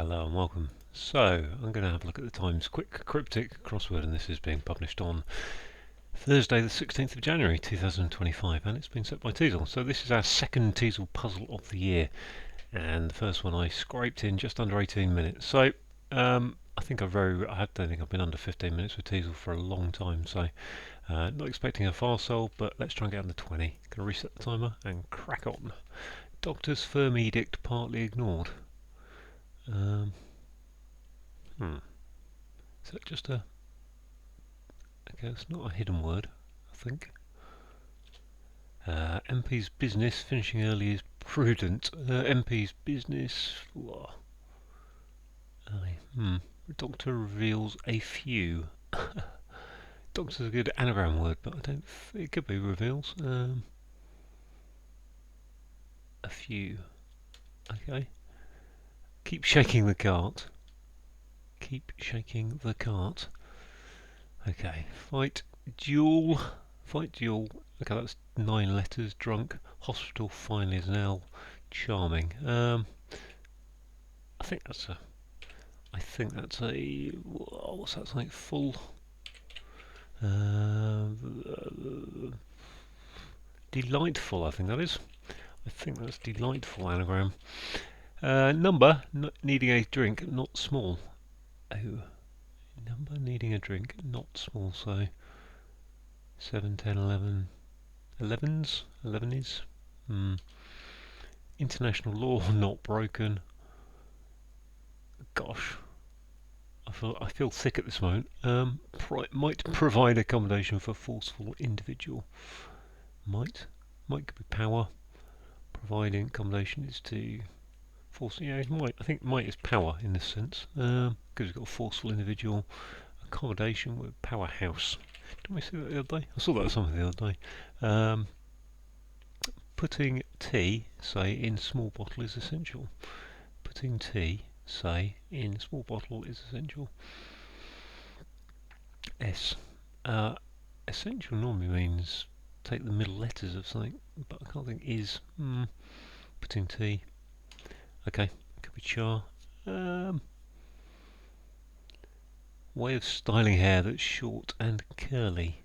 Hello and welcome. So, I'm going to have a look at the Times Quick Cryptic crossword, and this is being published on Thursday the 16th of January 2025, and it's been set by Teazel. So this is our second Teazel puzzle of the year, and the first one I scraped in just under 18 minutes. So, I think I don't think I've been under 15 minutes with Teazel for a long time, so not expecting a fast solve, but let's try and get under 20. Going to reset the timer and crack on. Doctor's firm edict partly ignored. Is that just a... Okay, it's not a hidden word, I think. MP's business, finishing early is prudent. MP's business... Doctor reveals a few. Doctor's a good anagram word, but I don't... It could be reveals. A few. Okay. Keep shaking the cart. Keep shaking the cart. Okay. Fight, duel. Fight, duel. Okay, that's 9 letters. Drunk. Hospital finally is an L. Charming. I think that's a... what's that like? Full... delightful, I think that is. I think that's delightful anagram. Number, needing a drink, not small. Oh. Number, needing a drink, not small, so... 7, 10, 11... 11s? 11 is? International law, not broken. Gosh. I feel sick at this moment. Might provide accommodation for forceful individual. Might could be power. Providing accommodation is to force. Yeah, might. I think might is power in this sense. Because we've got a forceful individual. Accommodation with powerhouse. Didn't we see that the other day? I saw that something the other day. Putting tea, say, in small bottle is essential. Putting tea, say, in small bottle is essential. S. Essential normally means take the middle letters of something, but I can't think is. Putting tea. Okay, could be char. Way of styling hair that's short and curly.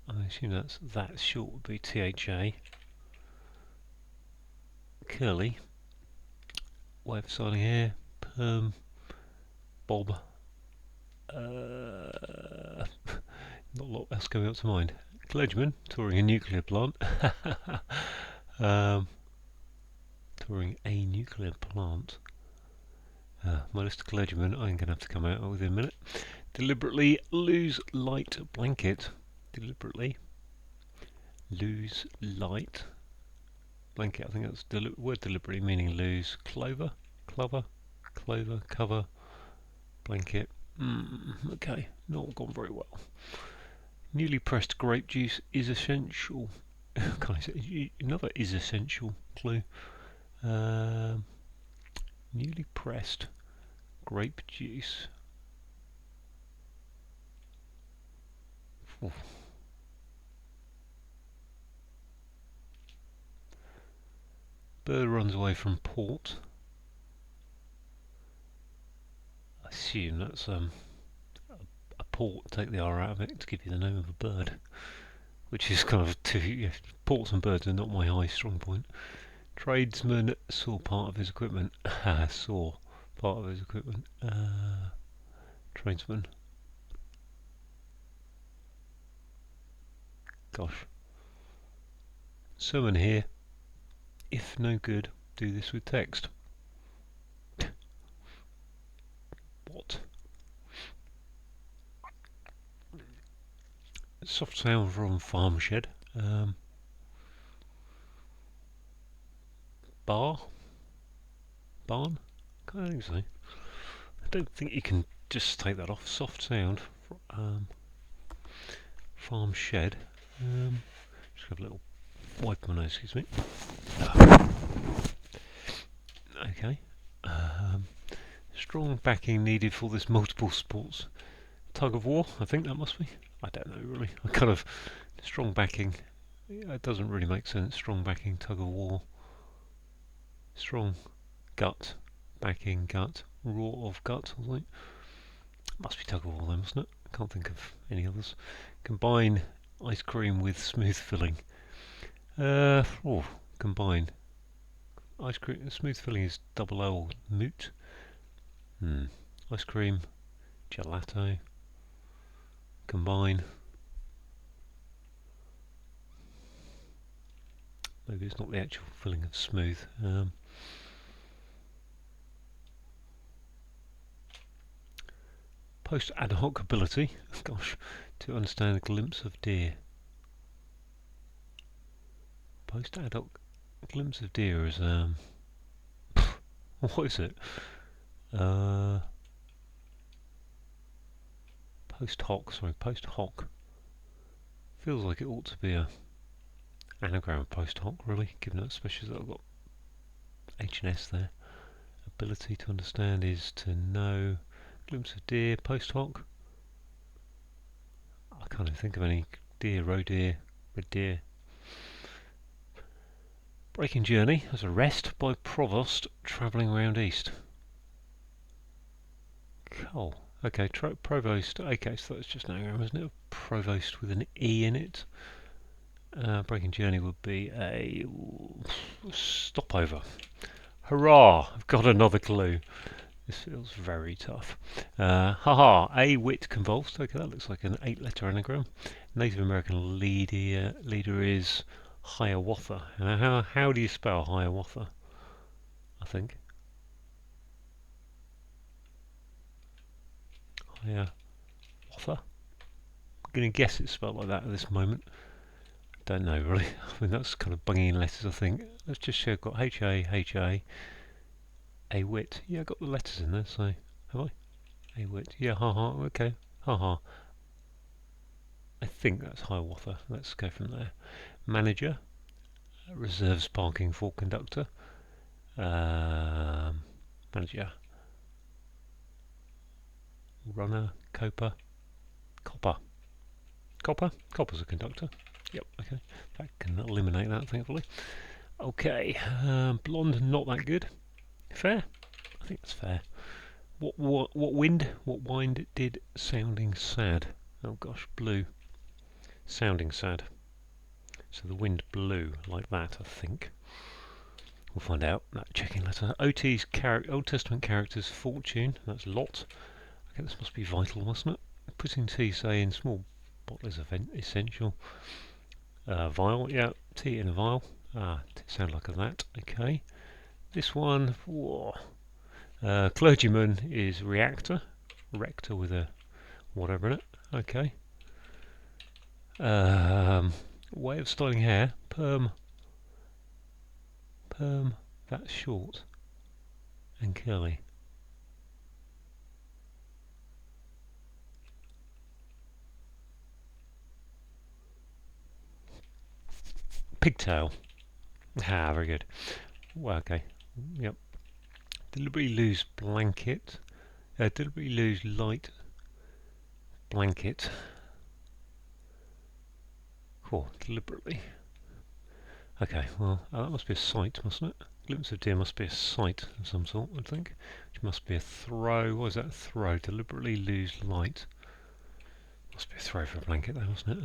I assume that short would be THA. Curly. Way of styling hair. Perm. Bob. Not a lot else coming up to mind. Clergyman touring a nuclear plant. Touring a nuclear plant. My list of clergymen, I'm going to have to come out within a minute. Deliberately lose light blanket. Deliberately lose light blanket. I think that's word deliberately meaning lose. Clover, cover, blanket. Okay, not gone very well. Newly pressed grape juice is essential. Can I say another is essential clue? Newly pressed grape juice. Oof. Bird runs away from port. I assume that's a port. Take the R out of it to give you the name of a bird, which is kind of ports and birds are not my high strong point. Tradesman saw part of his equipment. Saw part of his equipment. Tradesman. Gosh. Sermon here. If no good, do this with text. What? Soft sound from farm shed. Barn? I think so. I don't think you can just take that off. Soft sound. Farm shed. Just have a little wipe my nose, excuse me. Okay. Strong backing needed for this multiple sports tug of war. I think that must be. I don't know really. I kind of strong backing. It doesn't really make sense. Strong backing tug of war. Strong gut backing, gut, raw of gut, or something. Must be tug of war then, mustn't it? Can't think of any others. Combine ice cream with smooth filling. Combine. Ice cream, smooth filling is double L, moot. Ice cream, gelato. Combine. Maybe it's not the actual filling of smooth. Post ad hoc ability. Gosh, to understand a glimpse of deer. Post ad hoc glimpse of deer is what is it? Post hoc. Sorry, post hoc. Feels like it ought to be a anagram of post hoc, really, given that especially that I've got H and S there. Ability to understand is to know. Glimpse of deer, post hoc. I can't even think of any. Deer, roe deer, red deer. Breaking journey as a rest by provost travelling around east. Cool. Okay, provost. Okay, so that's just an anagram, isn't it? Provost with an E in it. Breaking journey would be a stopover. Hurrah! I've got another clue. This feels very tough. Haha, a wit convulsed. Okay, that looks like an 8-letter anagram. Native American leader is Hiawatha. How do you spell Hiawatha? I think. Hiawatha? I'm going to guess it's spelled like that at this moment. Don't know really. I mean, that's kind of bunging in letters, I think. Let's just show I've got H-A, H-A, A-wit. Yeah, I've got the letters in there, so have I? A-wit. Yeah, haha, okay. Haha. I think that's Hiawatha. Let's go from there. Manager. Reserves parking for conductor. Manager. Runner. Coper. Copper. Copper's a conductor. Yep, okay. That can eliminate that, thankfully. Okay, blonde, not that good. Fair? I think that's fair. What wind did sounding sad? Oh gosh, blue. Sounding sad. So the wind blew like that, I think. We'll find out. That checking letter. Old Testament characters, fortune. That's lot. Okay, this must be vital, mustn't it? Putting tea, say, in small bottles is essential. Vial, yeah, tea in a vial. Sound like that. Okay. This one, clergyman is reactor. Rector with a whatever in it. Okay. Way of styling hair. Perm. That's short and curly. Pigtail. Very good. Well, okay. Yep. Deliberately lose blanket. Deliberately lose light blanket. Deliberately. Okay, well, that must be a sight, mustn't it? Glimpse of deer must be a sight of some sort, I think. Which must be a throw. What is that? Throw. Deliberately lose light. Must be a throw for a blanket, though, mustn't it?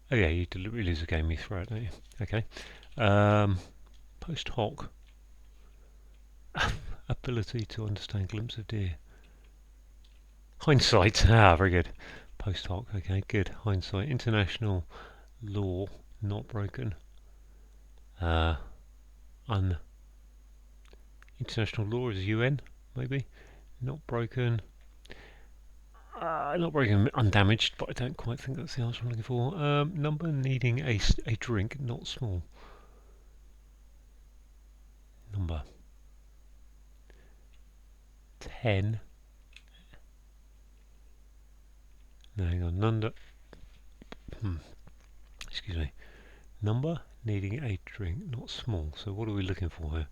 Oh yeah, you deliberately lose a game, you throw it, don't you? Okay. Post hoc. Ability to understand glimpse of deer. Hindsight. Very good. Post hoc. Okay, good. Hindsight. International law not broken. International law is UN, maybe. Not broken. Not broken, undamaged, but I don't quite think that's the answer I'm looking for. Number needing a drink, not small. Number 10. No, hang on. Excuse me. Number needing a drink, not small. So what are we looking for here?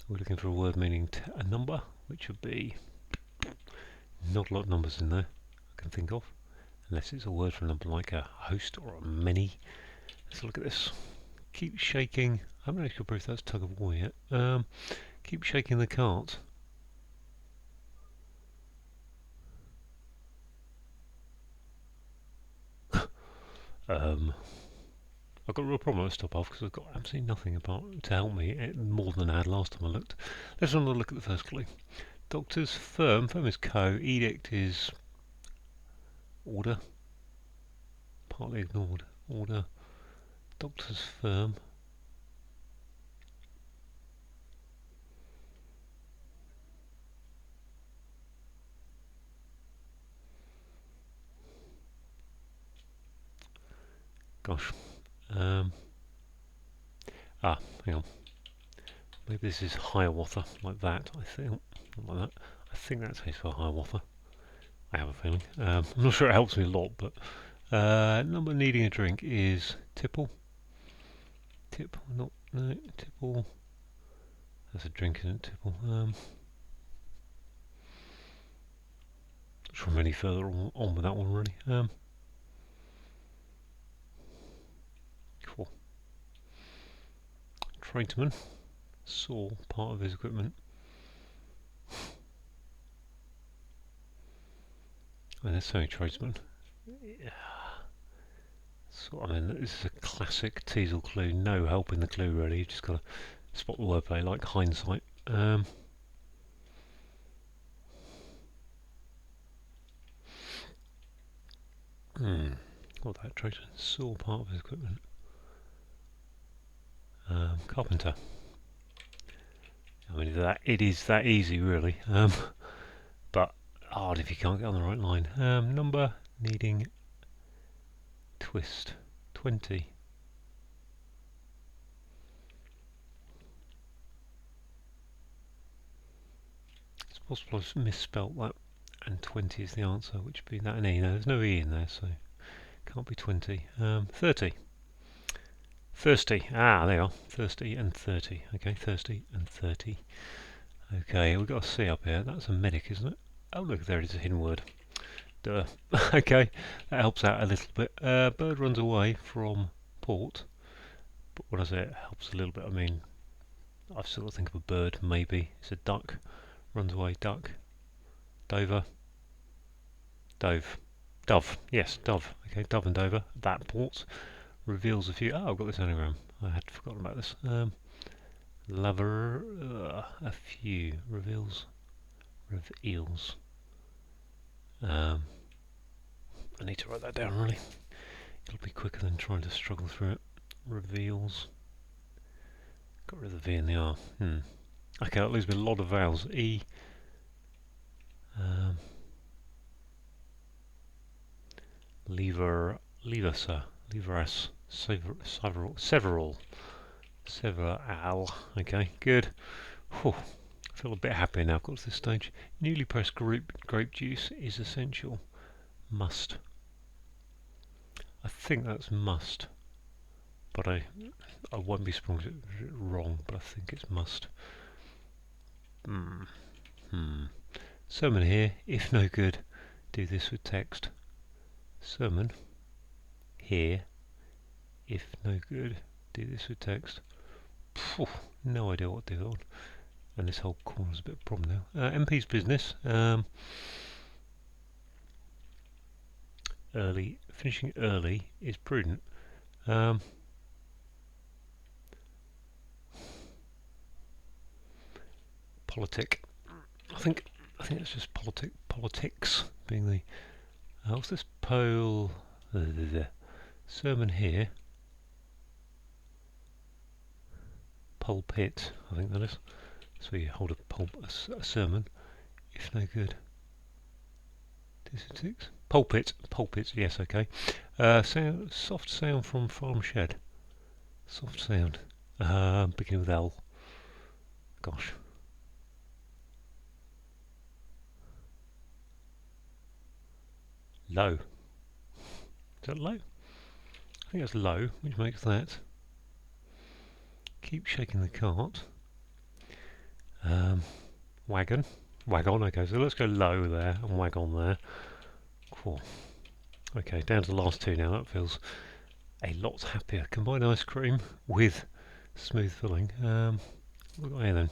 We're looking for a word meaning a number, which would be not a lot of numbers in there I can think of, unless it's a word for a number like a host or a many. Let's look at this. Keep shaking. I'm not sure if that's tug of war yet. Keep shaking the cart. I've got a real problem with stop off because I've got absolutely nothing about to help me more than I had last time I looked. Let's have a look at the first clue. Doctor's firm. Firm is co. Edict is order. Partly ignored. Order. Doctor's firm. Gosh. Hang on. Maybe this is Hiawatha, like that, I think. Like that. I think that's how you spell Hiawatha. I have a feeling. I'm not sure it helps me a lot, but number needing a drink is tipple. Tip, not, no, tipple. That's a drink, isn't it? Tipple. Not sure I'm any further on with that one, really. Cool. Tradesman. Saw part of his equipment. And there's so many tradesmen. Yeah. So, I mean, this is a classic Teazel clue. No help in the clue, really. You've just got to spot the wordplay, like hindsight. What that tradesman saw part of his equipment. Carpenter. I mean, it is that easy, really. But hard if you can't get on the right line. Number needing twist 20. It's possible I've misspelt that, and 20 is the answer, which would be that an E. No, there's no E in there, so can't be 20. 30. Thirsty. Ah, there you are. Thirsty and 30. Okay, thirsty and 30. Okay, we've got a C up here. That's a medic, isn't it? Oh, look, there it is, a hidden word. Duh. Okay, that helps out a little bit. Bird runs away from port. But when I say it helps a little bit, I mean, I've still got to think of a bird, maybe. It's a duck. Runs away, duck. Dover. Dove. Dove. Yes, dove. Okay, dove and Dover. That port. Reveals a few. Oh, I've got this anagram. I had forgotten about this. Lover. A few. Reveals. Reveals. I need to write that down, really. It'll be quicker than trying to struggle through it. Reveals. Got rid of the V and the R. Okay, that leaves me a lot of vowels. E. Lever. Leversa. Leveras. Several. Several. Okay, good. Whew. I feel a bit happier now. I've got to this stage. Newly pressed grape juice is essential. Must. I think that's must. But I won't be surprised if it's wrong, but I think it's must. Sermon here. If no good, do this with text. Sermon here. If no good, do this with text. Phew, no idea what to do on. And this whole corner's a bit of a problem now. MP's business. Finishing early is prudent. Politic. I think it's just politics being the. What's this pole? Sermon here. Pulpit. I think that is. So you hold a sermon. If no good. Pulpit. Yes, okay. Soft sound from farm shed. Soft sound. Beginning with L. Gosh. Low. Is that low? I think that's low, which makes that. Keep shaking the cart. Wagon. Wagon, okay, so let's go low there and wagon there. Cool. Okay, down to the last two now, that feels a lot happier. Combine ice cream with smooth filling. What have we got here then?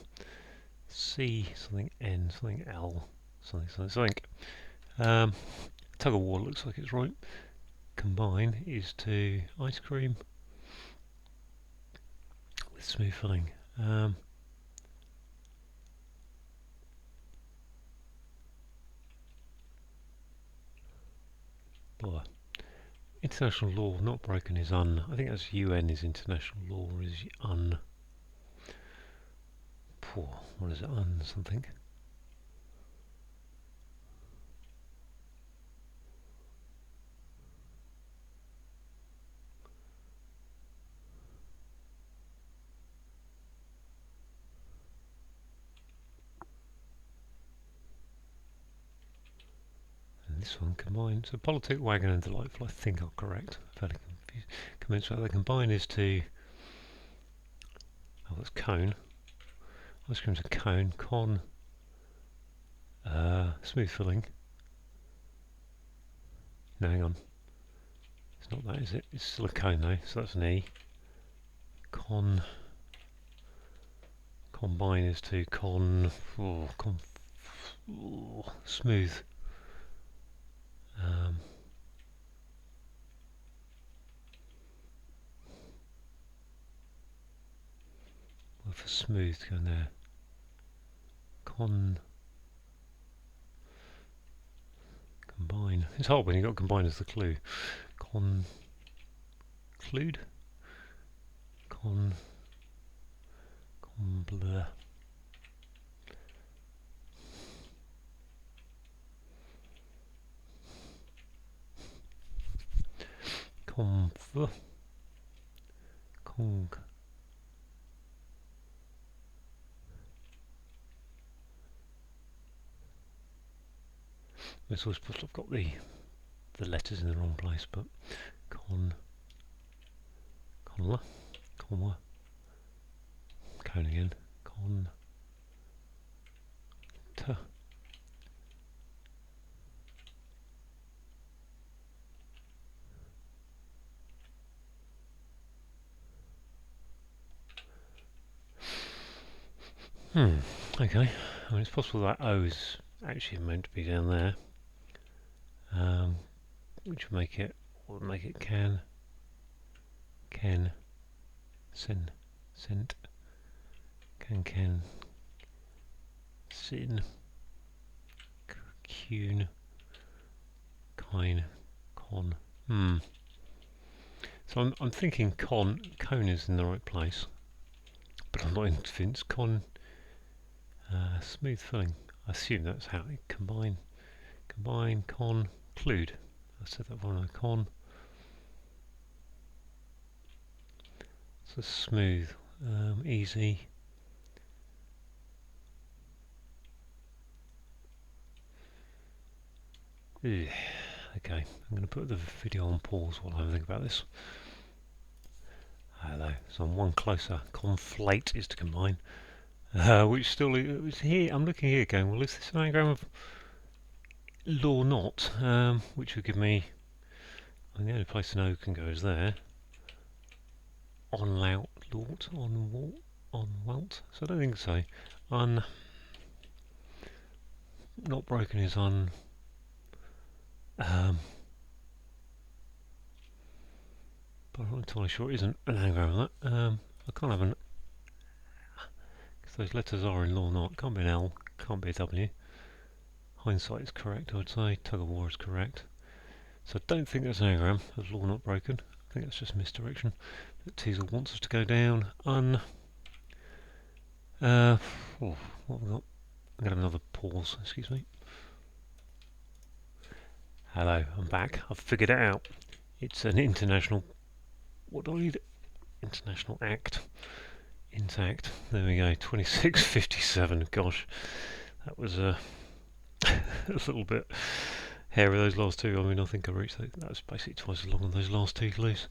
C, something N, something L, something. Tug of war looks like it's right. Combine is to ice cream with smooth filling. Blah. International law not broken is un. I think that's UN is international law is un. Poor. What is it? Un something. And this one combined. So politic, wagon, and delightful. I think are correct. Fairly confused. Commensurate. The combine is to. Oh, that's cone. Ice cream's a cone. Con. Smooth filling. No, hang on. It's not that, is it? It's still a cone though, so that's an E. Combine is to smooth. Well, for smooth to go in there. Combine. It's hard when you've got combine as the clue. Conclude. Blur. Cong. It's always possible I've got the letters in the wrong place, but conla, cone again, t. Okay. I mean, it's possible that O is actually meant to be down there, which would make it can, sent, can, sin, cune, kine, con. So I'm thinking cone is in the right place, but I'm not convinced. Smooth filling. I assume that's how it combine, conclude. I said that one. Con. So smooth, easy. Ugh. Okay, I'm going to put the video on pause while I think about this. Hello. So I'm one closer. Conflate is to combine. Which still is here. I'm looking here going, well, is this an anagram of law not? Which would give me, and the only place an O can go is there. On welt. So I don't think so. Not broken is un. But I'm not entirely sure it isn't an anagram of that. I can't have an. Because those letters are in law not. Can't be an L, can't be a W. Hindsight is correct, I would say. Tug of war is correct. So I don't think that's an anagram of law not broken. I think that's just misdirection. That Teazel wants us to go down. What have we got? I'm going to have another pause, excuse me. Hello, I'm back. I've figured it out. It's an international. What do I need? International act. Intact. There we go. 2657. Gosh, that was a little bit hairy. Those last two. I mean, I think I reached that. That was basically twice as long as those last two clues.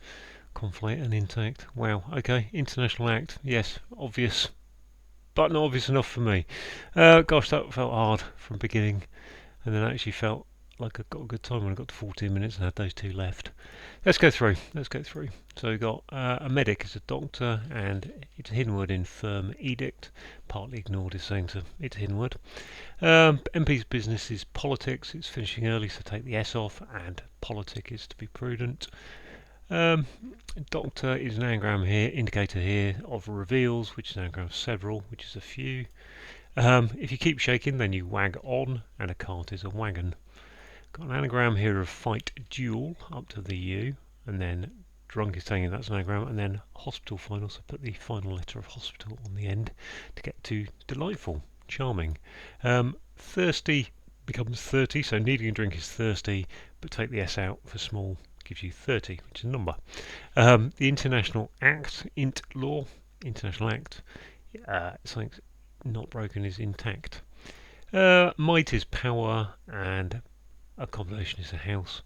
Conflate and intact. Wow. Okay. International act. Yes. Obvious, but not obvious enough for me. Gosh, that felt hard from beginning, and then actually felt like I got a good time when I got to 14 minutes and had those two left. Let's go through. So we've got a medic is a doctor, and it's a hidden word in firm edict. Partly ignored is saying it's a hidden word. MP's business is politics. It's finishing early, so take the S off, and politic is to be prudent. Doctor is an anagram here, indicator here of reveals, which is an anagram of several, which is a few. If you keep shaking, then you wag on, and a cart is a wagon. Got an anagram here of fight duel up to the U, and then drunk is saying that's an anagram, and then hospital final, so put the final letter of hospital on the end to get to delightful, charming. Thirsty becomes 30, so needing a drink is thirsty, but take the S out for small, gives you 30, which is a number. The International Act, int law, International Act, something's not broken is intact. Might is power, and a combination is a house,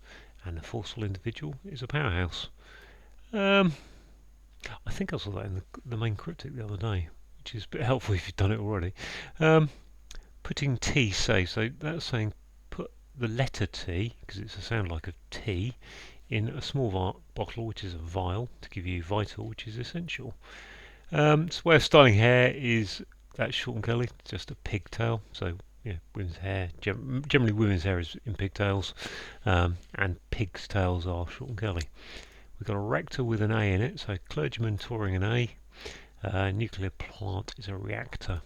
and a forceful individual is a powerhouse. I think I saw that in the main cryptic the other day, which is a bit helpful if you've done it already. Putting T safe, so that's saying put the letter T, because it's a sound like a T, in a small bottle, which is a vial, to give you vital, which is essential. So way of styling hair is that short and curly, just a pigtail. So yeah, women's hair, generally women's hair is in pigtails, and pigs' tails are short and curly. We've got a rector with an A in it, so clergyman touring an A. Nuclear plant is a reactor.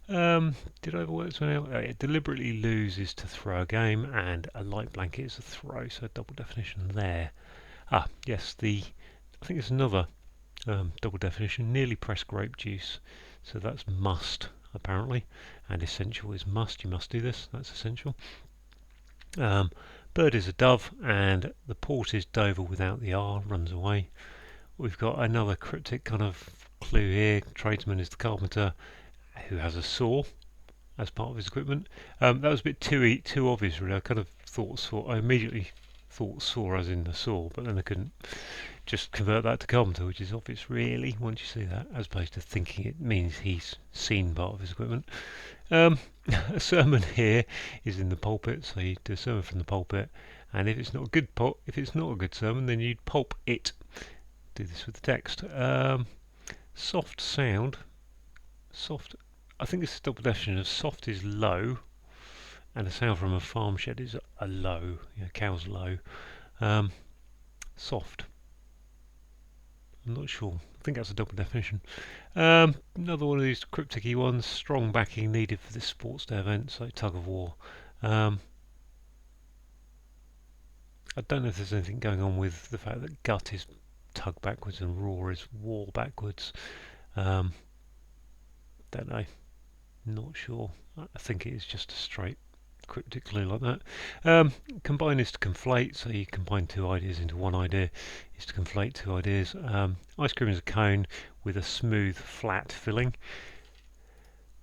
Did I overwork this one out? Deliberately lose is to throw a game, and a light blanket is a throw, so double definition there. Yes, I think it's another double definition, nearly pressed grape juice, so that's must apparently, and essential is must, you must do this, that's essential. Bird is a dove, and the port is Dover without the R, runs away. We've got another cryptic kind of clue here. Tradesman is the carpenter who has a saw as part of his equipment. That was a bit too obvious really. I immediately thought saw as in the saw, but then I couldn't just convert that to carpenter, which is obvious really once you see that, as opposed to thinking it means he's seen part of his equipment. A sermon here is in the pulpit, so you do a sermon from the pulpit, and if it's not a good sermon, then you'd pulp it. Do this with the text. Soft sound. Soft. I think it's a double definition of soft is low, and a sound from a farm shed is a low. Cow's low. Soft. I'm not sure. I think that's a double definition. Another one of these cryptic-y ones. Strong backing needed for this sports day event, so tug of war. I don't know if there's anything going on with the fact that gut is tug backwards and roar is war backwards. Don't know. Not sure. I think it is just a straight cryptic clue like that. Combine is to conflate, so you combine two ideas into one idea, is to conflate two ideas. Ice cream is a cone with a smooth, flat filling.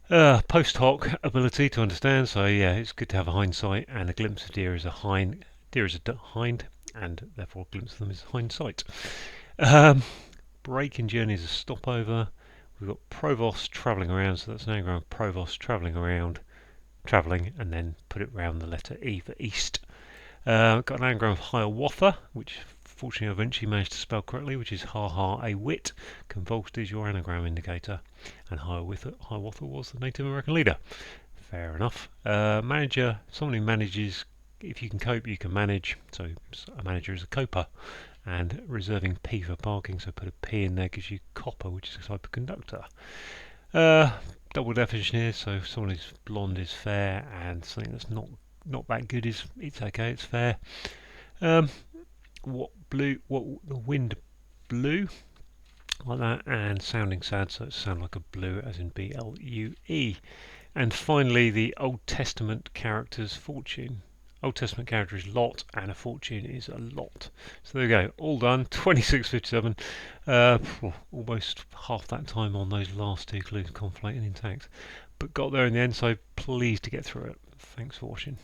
Post hoc ability to understand, so yeah, it's good to have a hindsight, and a glimpse of deer is a hind. Deer is a hind, and therefore a glimpse of them is hindsight. Break in journey is a stopover. We've got provost travelling around, so that's an anagram of provost travelling around, travelling, and then put it round the letter E for east. Got an anagram of Hiawatha, which fortunately I eventually managed to spell correctly, which is ha ha a wit. Convulsed is your anagram indicator, and Hiawatha was the Native American leader. Fair enough. Manager, someone who manages. If you can cope, you can manage. So a manager is a coper. And reserving P for parking, so put a P in there, gives you copper, which is a type of conductor. Double definition here, so if someone who's blonde is fair, and something that's not that good is it's okay, it's fair. What the wind blew, like that, and sounding sad, so it sounds like a blue as in B-L-U-E. And finally, the Old Testament character's fortune. Old Testament character is lot, and a fortune is a lot. So there we go, all done. 26:57. Almost half that time on those last two clues, conflate and intact, but got there in the end. So pleased to get through it. Thanks for watching.